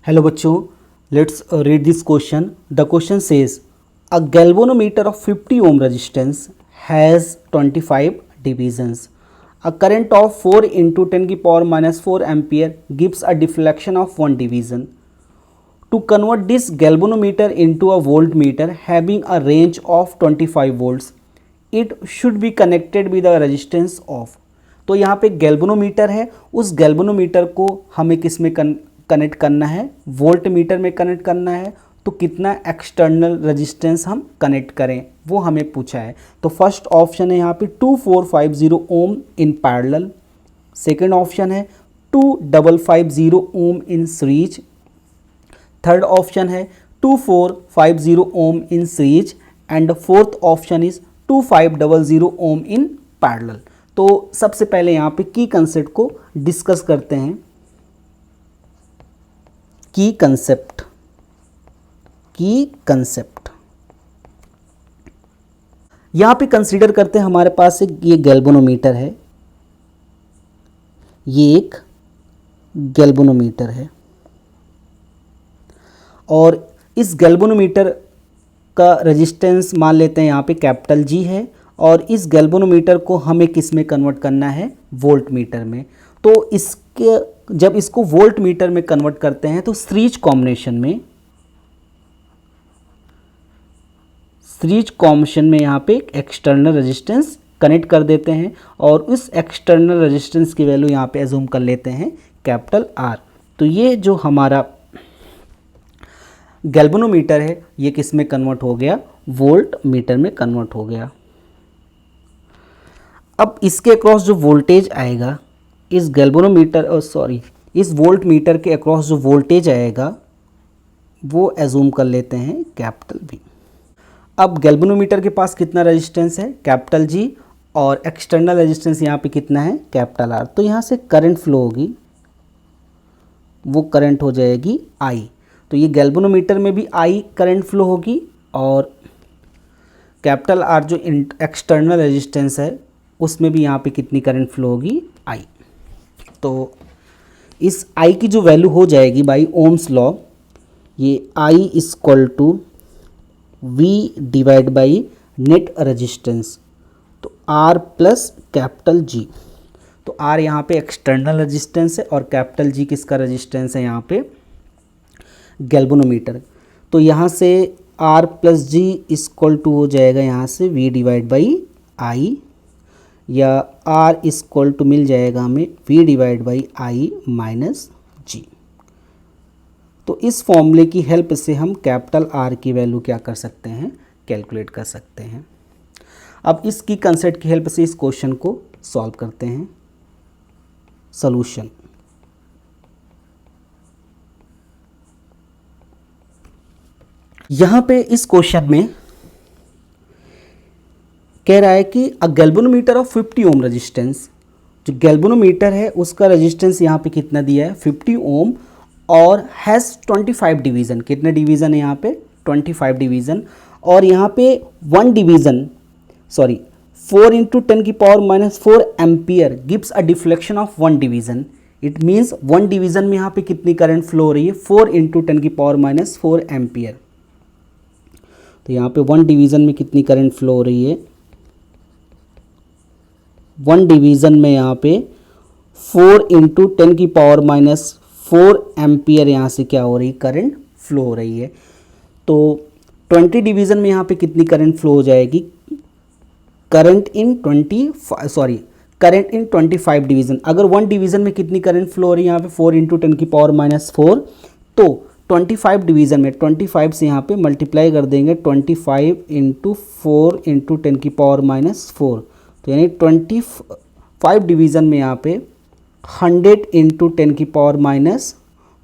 Hello बच्चों, let's read this question. The question says a galvanometer of 50 ohm resistance has 25 divisions. A current of 4 into 10 की power minus 4 ampere gives a deflection of 1 division. To convert this galvanometer into a voltmeter having a range of 25 volts, it should be connected with a resistance of. तो यहाँ पे galvanometer है, उस galvanometer को हमें किस में कनेक्ट करना है? वोल्ट मीटर में कनेक्ट करना है. तो कितना एक्सटर्नल रेजिस्टेंस हम कनेक्ट करें वो हमें पूछा है. तो फर्स्ट ऑप्शन है यहाँ पे 2450 ohm in parallel. Second option है 2550 ohm in series. Third option है 2450 ohm in series and fourth option is 2500 ohm in parallel. तो सबसे पहले यहाँ पे की कंसेप्ट को डिस्कस करते हैं. की कंसेप्ट यहाँ पे कंसीडर करते हैं. हमारे पास एक ये गैल्वेनोमीटर है, ये एक गैल्वेनोमीटर है और इस गैल्वेनोमीटर का रेजिस्टेंस मान लेते हैं यहाँ पे कैपिटल जी है और इस गैल्वेनोमीटर को हमें किस में कन्वर्ट करना है? वोल्ट मीटर में. तो इसके जब इसको वोल्ट मीटर में कन्वर्ट करते हैं तो सीरीज कॉम्बिनेशन में यहाँ पे एक एक्सटर्नल रेजिस्टेंस कनेक्ट कर देते हैं और उस एक्सटर्नल रेजिस्टेंस की वैल्यू यहाँ पे एज्यूम कर लेते हैं कैपिटल आर. तो ये जो हमारा गैल्वेनोमीटर है ये किस में कन्वर्ट हो गया? वोल्ट मीटर में कन्वर्ट हो गया. अब इसके अक्रॉस जो वोल्टेज आएगा, इस इस वोल्ट मीटर के अक्रॉस जो वोल्टेज आएगा वो एज्यूम कर लेते हैं कैपिटल वी. अब गैल्वेनोमीटर के पास कितना रेजिस्टेंस है? कैपिटल जी और एक्सटर्नल रेजिस्टेंस यहाँ पे कितना है? Capital R. तो यहाँ से करंट फ्लो होगी, वो करंट हो जाएगी आई. तो ये गैल्वेनोमीटर में भी आई करंट फ्लो होगी और कैपिटल आर जो एक्सटर्नल रेजिस्टेंस है उसमें भी यहाँ पे कितनी करंट फ्लो होगी? आई. तो इस आई की जो वैल्यू हो जाएगी बाई ओम्स लॉ, ये I is equal to V divide by net resistance. तो आर प्लस कैपिटल जी. तो आर यहाँ पे एक्सटर्नल रेजिस्टेंस है और कैपिटल जी किसका रेजिस्टेंस है? यहाँ पे गैल्वेनोमीटर. तो यहाँ से R plus G equal to हो जाएगा यहाँ से वी डिवाइड बाई आई, या आर इक्वल टू मिल जाएगा हमें V divide by I minus G. तो इस फॉर्मूले की हेल्प से हम कैपिटल आर की वैल्यू क्या कर सकते हैं? कैलकुलेट कर सकते हैं. अब इसकी कंसेप्ट की हेल्प से इस क्वेश्चन को सॉल्व करते हैं. सॉल्यूशन. यहाँ पे इस क्वेश्चन में कह रहा है कि अ गैल्वेनोमीटर ऑफ 50 ओम रेजिस्टेंस, जो गैल्वेनोमीटर है उसका रेजिस्टेंस यहाँ पे कितना दिया है? 50 ओम और हैज़ 25 डिवीज़न. कितने डिवीज़न है यहाँ पे? 25 डिवीज़न. और यहाँ पे 4 इंटू 10 की power minus 4 ampere gives a deflection of 1 division. It means 1 division में यहाँ पे कितनी करंट फ्लो हो रही है? 4 इंटू 10 की पावर माइनस 4 एम्पियर. तो यहाँ पे 1 डिवीज़न में कितनी करंट फ्लो हो रही है? 1 डिवीज़न में यहाँ पे 4 इंटू 10 की पावर माइनस 4 एम्पियर यहाँ से क्या हो रही है? करंट फ्लो हो रही है. तो 20 डिवीज़न में यहाँ पे कितनी करंट फ्लो हो जाएगी? Current in 25 division. अगर 1 डिवीज़न में कितनी करंट फ्लो हो रही है? यहाँ पे 4 इंटू 10 की पावर माइनस 4. तो 25 डिवीज़न में 25 से यहाँ पे मल्टीप्लाई कर देंगे 25 इंटू 4 इंटू 10 की पावर माइनस 4. तो यानी 25 डिवीज़न में यहाँ पे 100 इंटू 10 की पावर माइनस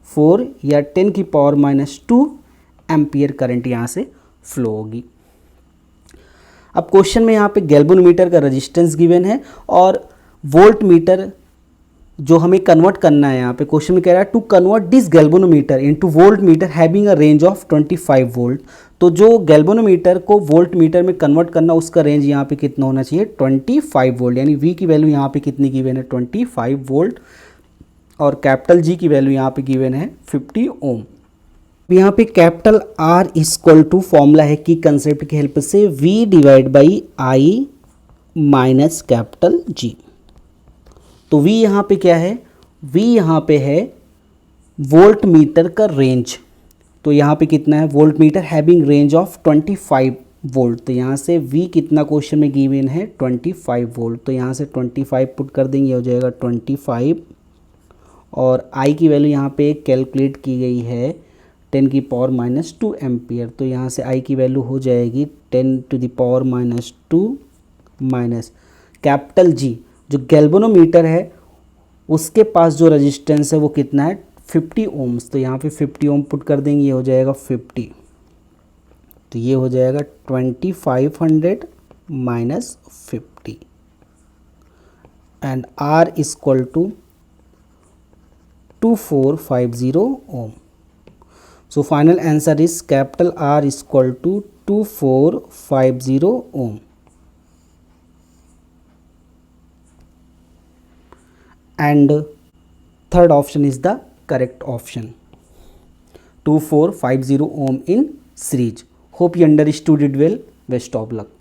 4 या 10 की पावर माइनस 2 एम्पियर करंट यहाँ से फ्लो होगी. अब क्वेश्चन में यहाँ पे गैल्वेनोमीटर का रेजिस्टेंस गिवन है और वोल्ट मीटर जो हमें कन्वर्ट करना है. यहाँ पे क्वेश्चन में कह रहा है to convert this galvanometer into volt meter having a range of 25 volt. तो जो गैल्वेनोमीटर को वोल्ट मीटर में कन्वर्ट करना उसका रेंज यहाँ पे कितना होना चाहिए? 25 वोल्ट. यानी वी की वैल्यू यहाँ पे कितनी गिवन है? 25 वोल्ट और कैपिटल जी की वैल्यू यहाँ पे गिवन है 50 ओम. यहाँ पे capital R equal to formula है कि कंसेप्ट की हेल्प से V divide by I minus capital G। तो V यहाँ पे क्या है, V यहाँ पे है वोल्ट मीटर का रेंज। तो यहाँ पे कितना है, volt meter having range of 25 volt. तो यहाँ से V कितना क्वेश्चन में गिवन है 25 वोल्ट। तो यहाँ से 25 पुट कर देंगे, हो जाएगा 25 और I की वैल्यू यहाँ पे कैलकुलेट की गई है 10 की पावर माइनस 2 एम्पियर। तो यहाँ से I की वैल्यू हो जाएगी 10 to the power minus 2 minus capital G जो गैल्वेनोमीटर है उसके पास जो रेजिस्टेंस है वो कितना है 50 ओम्स। तो यहाँ पे 50 ओम पुट कर देंगे, ये हो जाएगा 50। तो ये हो जाएगा 2500 minus 50 and R equal to 2450 ohm. So final answer is capital R equal to 2450 ohm and third option is the correct option, 2450 ohm in series. Hope you understood it well. Best of luck.